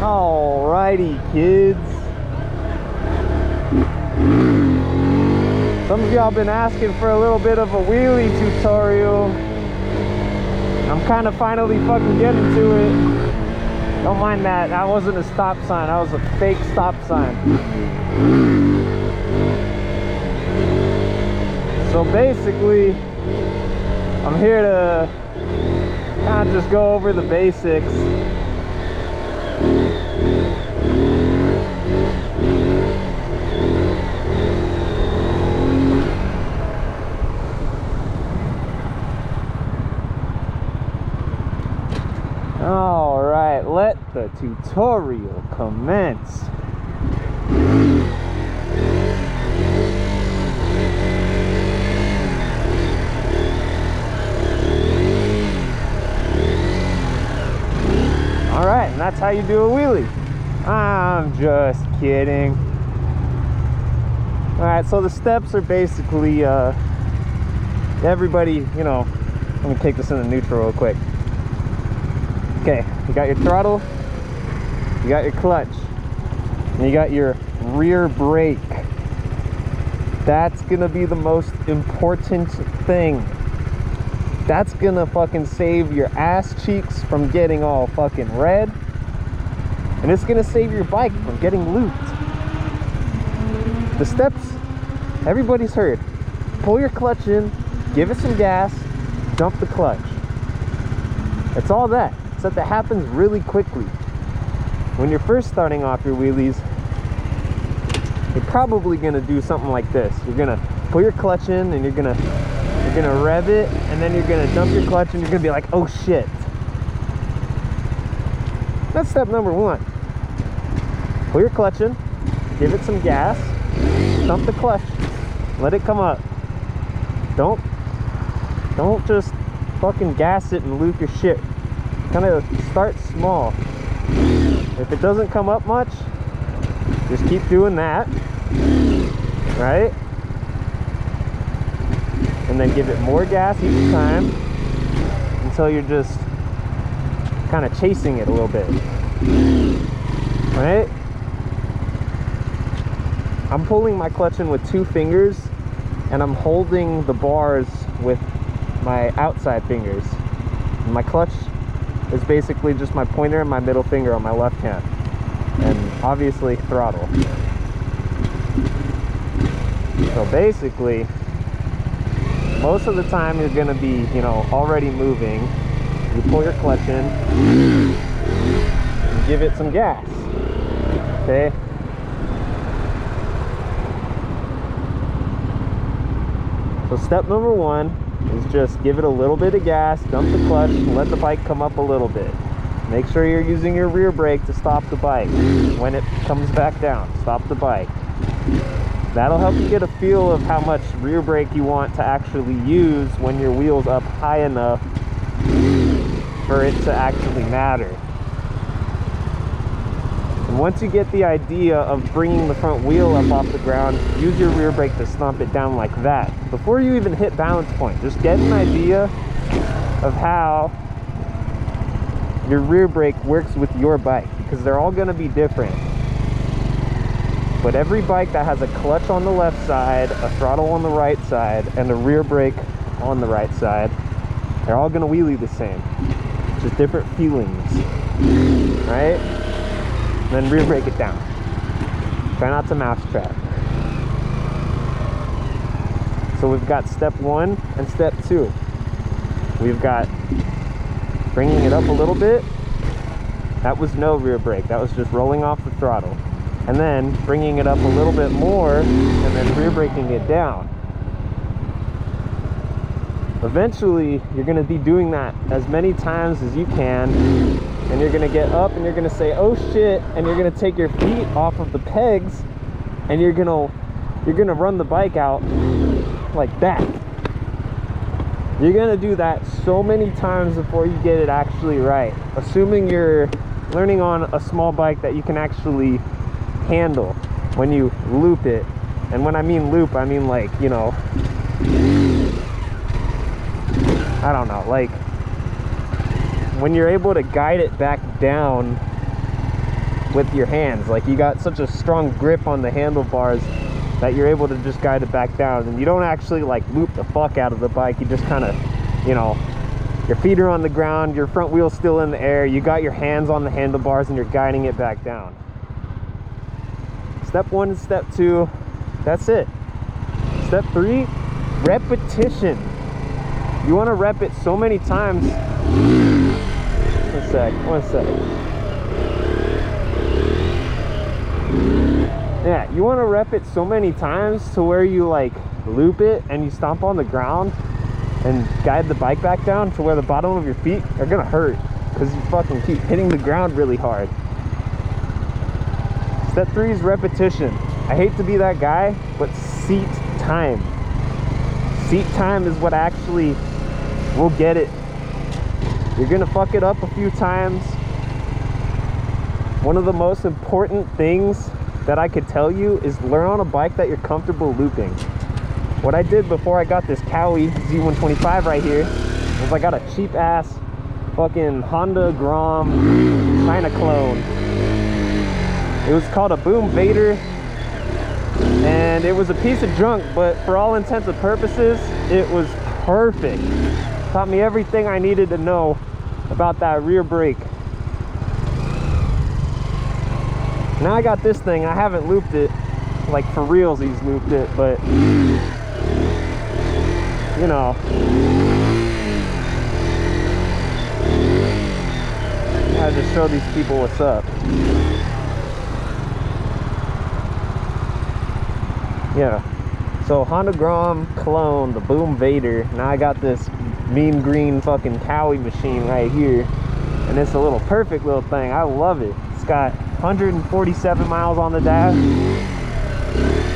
Alrighty, kids. Some of y'all been asking for a little bit of a wheelie tutorial. I'm kind of finally fucking getting to it. Don't mind that. That wasn't a stop sign. That was a fake stop sign. So basically, I'm here to kind of just go over the basics. All right, let the tutorial commence. All right, and that's how you do a wheelie. I'm just kidding. All right, so the steps are basically, everybody, you know, let me take this into neutral real quick. Okay, you got your throttle, you got your clutch, and you got your rear brake. That's gonna be the most important thing. That's gonna fucking save your ass cheeks from getting all fucking red, and it's gonna save your bike from getting looped. The steps, everybody's heard. Pull your clutch in, give it some gas, dump the clutch. It's all that. Except that happens really quickly. When you're first starting off your wheelies, you're probably gonna do something like this. You're gonna pull your clutch in and you're gonna rev it, and then you're gonna dump your clutch and you're gonna be like, oh shit. That's step number one. Pull your clutch in, give it some gas, dump the clutch, let it come up. Don't just fucking gas it and loop your shit. Kind of start small. If it doesn't come up much, just keep doing that, right? And then give it more gas each time until you're just kind of chasing it a little bit, right? I'm pulling my clutch in with 2 fingers, and I'm holding the bars with my outside fingers. And my clutch is basically just my pointer and my middle finger on my left hand, and obviously throttle. So basically, most of the time you're gonna be, you know, already moving. You pull your clutch in, and give it some gas, okay? So step number 1 is just give it a little bit of gas, dump the clutch, and let the bike come up a little bit. Make sure you're using your rear brake to stop the bike. When it comes back down, stop the bike. That'll help you get a feel of how much rear brake you want to actually use when your wheel's up high enough for it to actually matter. And once you get the idea of bringing the front wheel up off the ground, use your rear brake to stomp it down like that. Before you even hit balance point, just get an idea of how your rear brake works with your bike, because they're all going to be different. But every bike that has a clutch on the left side, a throttle on the right side, and a rear brake on the right side, they're all going to wheelie the same. Just different feelings, right? Then rear brake it down. Try not to mousetrap. So we've got step 1 and step 2. We've got bringing it up a little bit. That was no rear brake. That was just rolling off the throttle. And then bringing it up a little bit more and then rear braking it down. Eventually, you're going to be doing that as many times as you can, and you're going to get up and you're going to say, oh shit, and you're going to take your feet off of the pegs, and you're going to run the bike out like that. You're going to do that so many times before you get it actually right, assuming you're learning on a small bike that you can actually handle when you loop it. And when I mean loop, I mean like, you know, I don't know, like when you're able to guide it back down with your hands. Like, you got such a strong grip on the handlebars that you're able to just guide it back down, and you don't actually like loop the fuck out of the bike. You just kind of, you know, your feet are on the ground, your front wheel's still in the air, you got your hands on the handlebars, and you're guiding it back down. Step 1 and step 2, that's it. Step 3, repetition. You want to rep it so many times. One sec. Yeah, you want to rep it so many times to where you like loop it and you stomp on the ground and guide the bike back down to where the bottom of your feet are gonna hurt because you fucking keep hitting the ground really hard. Step 3 is repetition. I hate to be that guy, but seat time. Seat time is what actually will get it. You're gonna fuck it up a few times. One of the most important things that I could tell you is learn on a bike that you're comfortable looping. What I did before I got this Cowie Z125 right here was I got a cheap ass fucking Honda Grom China clone. It was called a Boom Vader, and it was a piece of junk, but for all intents and purposes, it was perfect. Taught me everything I needed to know about that rear brake. Now I got this thing. I haven't looped it, like for realsies looped it, but you know, I just show these people what's up. Yeah, so Honda Grom clone, the Boom Vader. Now I got this mean green fucking Cowie machine right here, and it's a little perfect little thing. I love it. It's got 147 miles on the dash.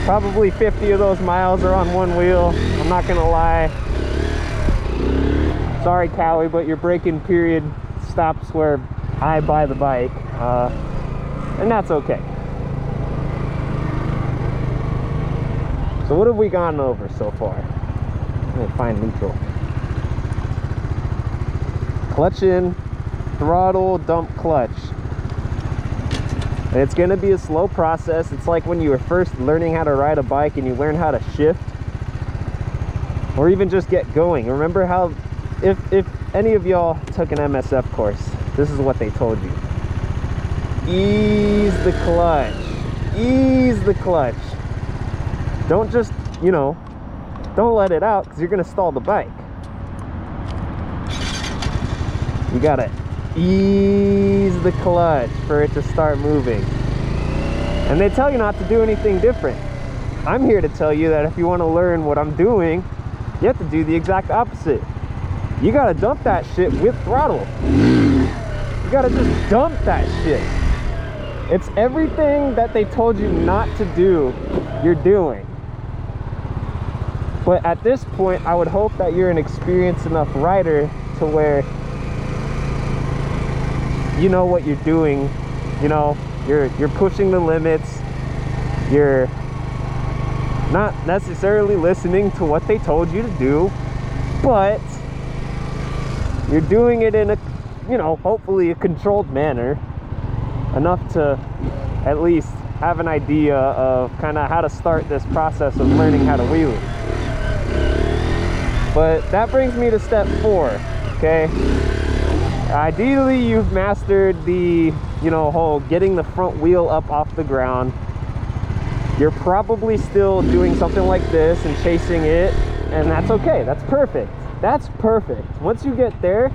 Probably 50 of those miles are on one wheel. I'm not gonna lie. Sorry, Cowie, but your braking period stops where I buy the bike, and that's okay. So what have we gone over so far? Let me find neutral. Clutch in, throttle, dump clutch. And it's going to be a slow process. It's like when you were first learning how to ride a bike and you learn how to shift or even just get going. Remember how, if any of y'all took an MSF course, this is what they told you. Ease the clutch. Ease the clutch. Don't just, you know, don't let it out because you're going to stall the bike. You got to ease the clutch for it to start moving. And they tell you not to do anything different. I'm here to tell you that if you want to learn what I'm doing, you have to do the exact opposite. You got to dump that shit with throttle. You got to just dump that shit. It's everything that they told you not to do, you're doing. But at this point, I would hope that you're an experienced enough rider to where you know what you're doing. You know, you're pushing the limits. You're not necessarily listening to what they told you to do, but you're doing it in a, you know, hopefully a controlled manner, enough to at least have an idea of kind of how to start this process of learning how to wheelie. But that brings me to step 4, okay? Ideally, you've mastered the, you know, whole getting the front wheel up off the ground. You're probably still doing something like this and chasing it, and that's okay. That's perfect. That's perfect. Once you get there,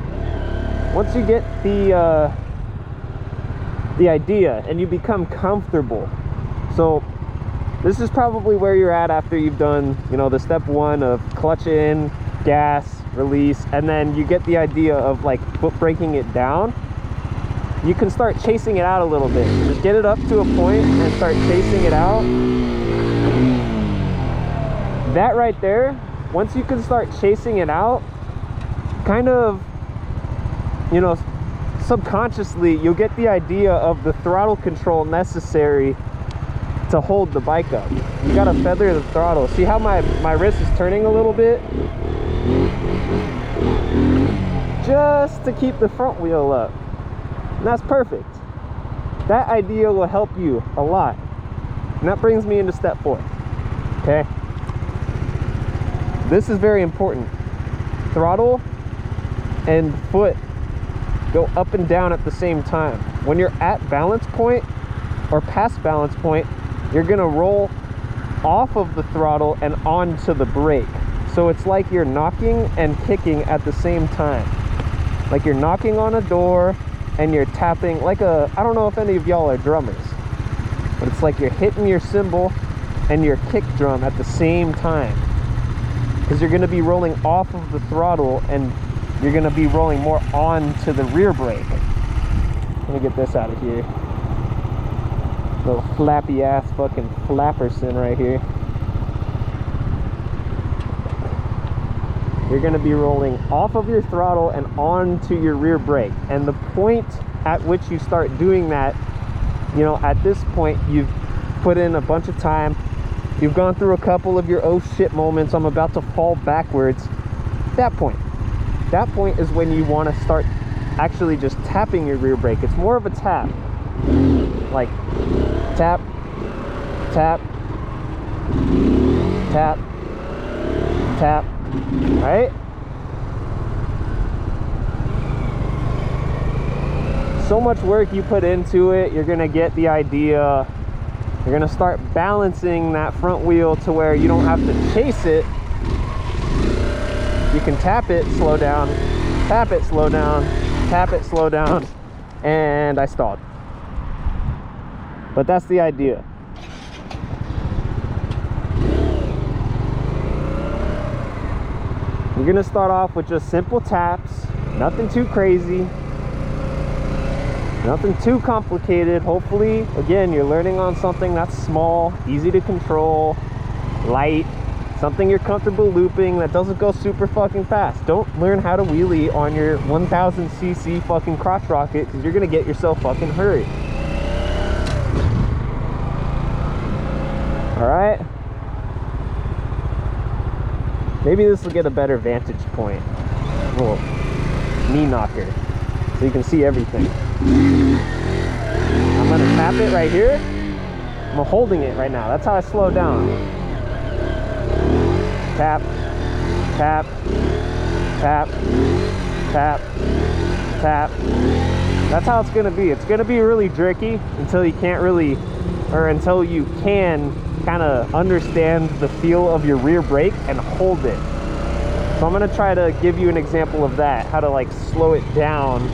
once you get the idea and you become comfortable. So this is probably where you're at after you've done, you know, the step 1 of clutch in, gas, release, and then you get the idea of like foot braking it down. You can start chasing it out a little bit. Just get it up to a point and start chasing it out. That right there, once you can start chasing it out, kind of, you know, subconsciously you'll get the idea of the throttle control necessary to hold the bike up. You gotta feather the throttle. See how my wrist is turning a little bit? Just to keep the front wheel up. And that's perfect. That idea will help you a lot. And that brings me into step 4. Okay? This is very important. Throttle and foot go up and down at the same time. When you're at balance point or past balance point, you're gonna roll off of the throttle and onto the brake. So it's like you're knocking and kicking at the same time. Like you're knocking on a door and you're tapping like I don't know if any of y'all are drummers, but it's like you're hitting your cymbal and your kick drum at the same time, because you're going to be rolling off of the throttle and you're going to be rolling more onto the rear brake. Let me get this out of here. Little flappy ass fucking flapperson right here. You're going to be rolling off of your throttle and onto your rear brake. And the point at which you start doing that, you know, at this point you've put in a bunch of time, you've gone through a couple of your oh shit moments, I'm about to fall backwards. That point is when you want to start actually just tapping your rear brake. It's more of a tap, like tap, tap, tap, tap, right? So much work you put into it, you're gonna get the idea. You're gonna start balancing that front wheel to where you don't have to chase it. You can tap it, slow down, tap it, slow down, tap it, slow down, and I stalled. But that's the idea. You're gonna start off with just simple taps, nothing too crazy, nothing too complicated. Hopefully, again, you're learning on something that's small, easy to control, light, something you're comfortable looping that doesn't go super fucking fast. Don't learn how to wheelie on your 1000cc fucking crotch rocket, because you're gonna get yourself fucking hurt. All right. Maybe this will get a better vantage point. A little knee knocker, so you can see everything. I'm gonna tap it right here. I'm holding it right now. That's how I slow down. Tap, tap, tap, tap, tap. That's how it's gonna be. It's gonna be really jerky until you can't really, or until you can kind of understand the feel of your rear brake and hold it. So I'm gonna try to give you an example of that, how to like slow it down.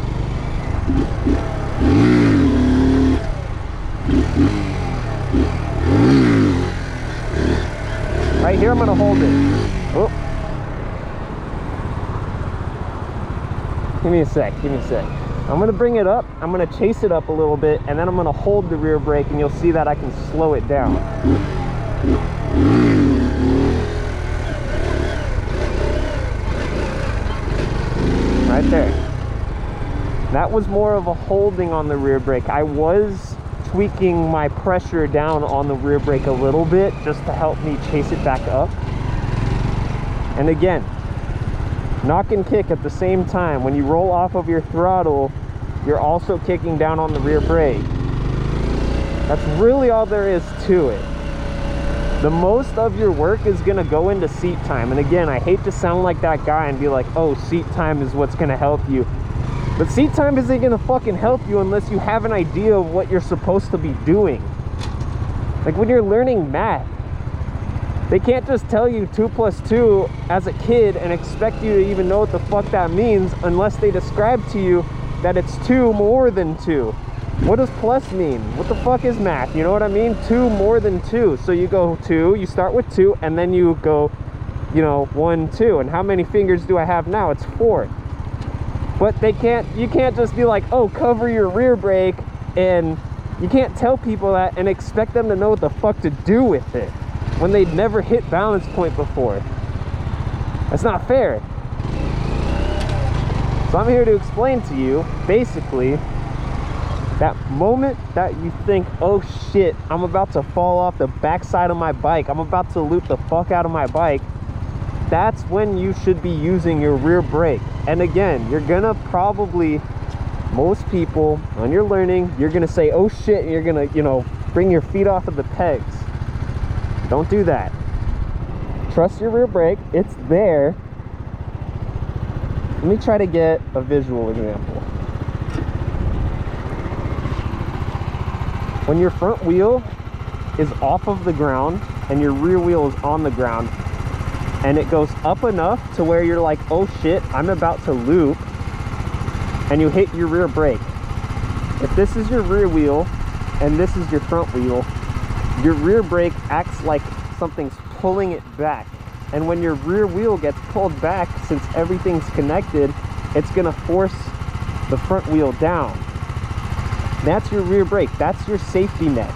Right here, I'm gonna hold it. Oh. Give me a sec, give me a sec. I'm gonna bring it up, I'm gonna chase it up a little bit, and then I'm gonna hold the rear brake, and you'll see that I can slow it down. Right there. That was more of a holding on the rear brake. I was tweaking my pressure down on the rear brake a little bit just to help me chase it back up. And again, knock and kick at the same time. When you roll off of your throttle, you're also kicking down on the rear brake. That's really all there is to it. The most of your work is gonna go into seat time. And again, I hate to sound like that guy and be like, oh, seat time is what's gonna help you. But seat time isn't gonna fucking help you unless you have an idea of what you're supposed to be doing. Like when you're learning math, they can't just tell you 2 + 2 as a kid and expect you to even know what the fuck that means unless they describe to you that it's 2 more than 2. What does plus mean? What the fuck is math? You know what I mean? 2 more than 2. So you go 2, you start with 2, and then you go, you know, 1, 2. And how many fingers do I have now? It's 4. But you can't just be like, oh, cover your rear brake, and you can't tell people that and expect them to know what the fuck to do with it when they'd never hit balance point before. That's not fair. So I'm here to explain to you, basically, that moment that you think, oh shit, I'm about to fall off the backside of my bike, I'm about to loop the fuck out of my bike, that's when you should be using your rear brake. And again, you're gonna probably Most people, when you're learning, you're gonna say, oh shit, and you're gonna, you know, bring your feet off of the pegs. Don't do that. Trust your rear brake, it's there. Let me try to get a visual example. When your front wheel is off of the ground and your rear wheel is on the ground, and it goes up enough to where you're like, oh shit, I'm about to loop, and you hit your rear brake. If this is your rear wheel and this is your front wheel, your rear brake acts like something's pulling it back. And when your rear wheel gets pulled back, since everything's connected, it's gonna force the front wheel down. That's your rear brake, that's your safety net.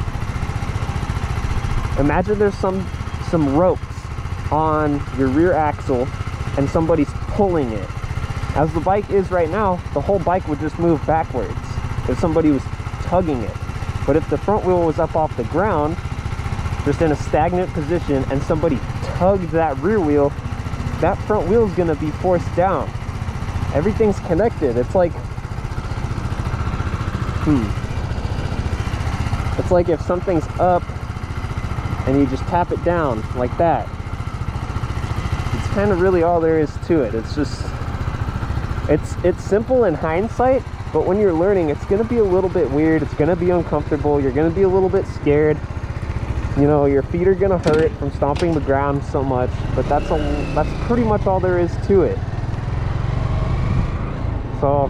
Imagine there's some ropes on your rear axle and somebody's pulling it. As the bike is right now, the whole bike would just move backwards if somebody was tugging it. But if the front wheel was up off the ground, just in a stagnant position, and somebody tugged that rear wheel, that front wheel is gonna be forced down. Everything's connected. It's like, it's like if something's up and you just tap it down like that. It's kind of really all there is to it. It's just, it's simple in hindsight, but when you're learning, it's gonna be a little bit weird. It's gonna be uncomfortable. You're gonna be a little bit scared. You know, your feet are gonna hurt from stomping the ground so much, but that's pretty much all there is to it. So,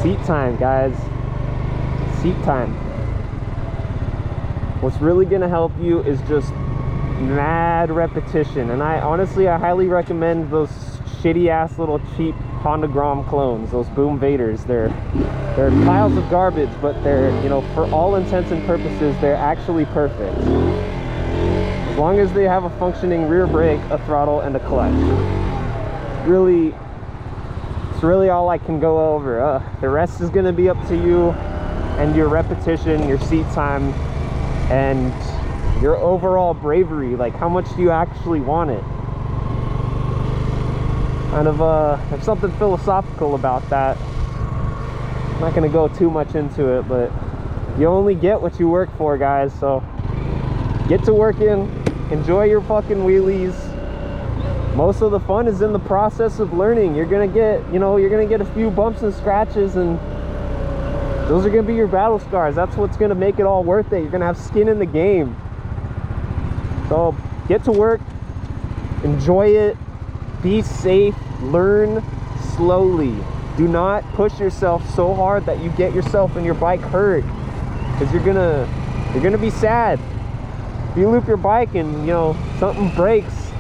seat time, guys. Seat time. What's really gonna help you is just mad repetition. And I highly recommend those shitty ass little cheap Honda Grom clones, those Boom Vaders. They're piles of garbage, but they're, you know, for all intents and purposes, they're actually perfect. As long as they have a functioning rear brake, a throttle, and a clutch. It's really all I can go over. The rest is gonna be up to you and your repetition, your seat time, and your overall bravery. Like, how much do you actually want it? Kind of there's something philosophical about that. I'm not gonna go too much into it, but you only get what you work for, guys. So get to working, enjoy your fucking wheelies. Most of the fun is in the process of learning. You're gonna get, you know, you're gonna get a few bumps and scratches, and those are gonna be your battle scars. That's what's gonna make it all worth it. You're gonna have skin in the game. So get to work, enjoy it, be safe, learn slowly. Do not push yourself so hard that you get yourself and your bike hurt, because you're gonna be sad. If you loop your bike and, you know, something breaks,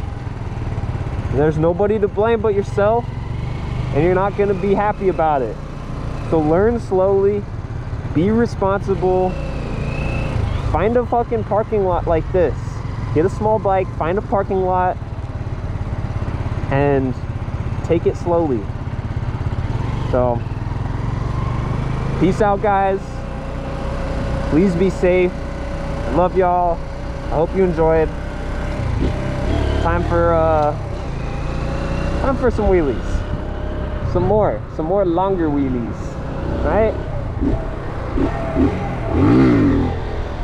there's nobody to blame but yourself, and you're not gonna be happy about it. So learn slowly, be responsible, find a fucking parking lot like this. Get a small bike, find a parking lot, and take it slowly. So, peace out, guys. Please be safe. I love y'all. I hope you enjoyed. Time for some wheelies. Some more longer wheelies. Right?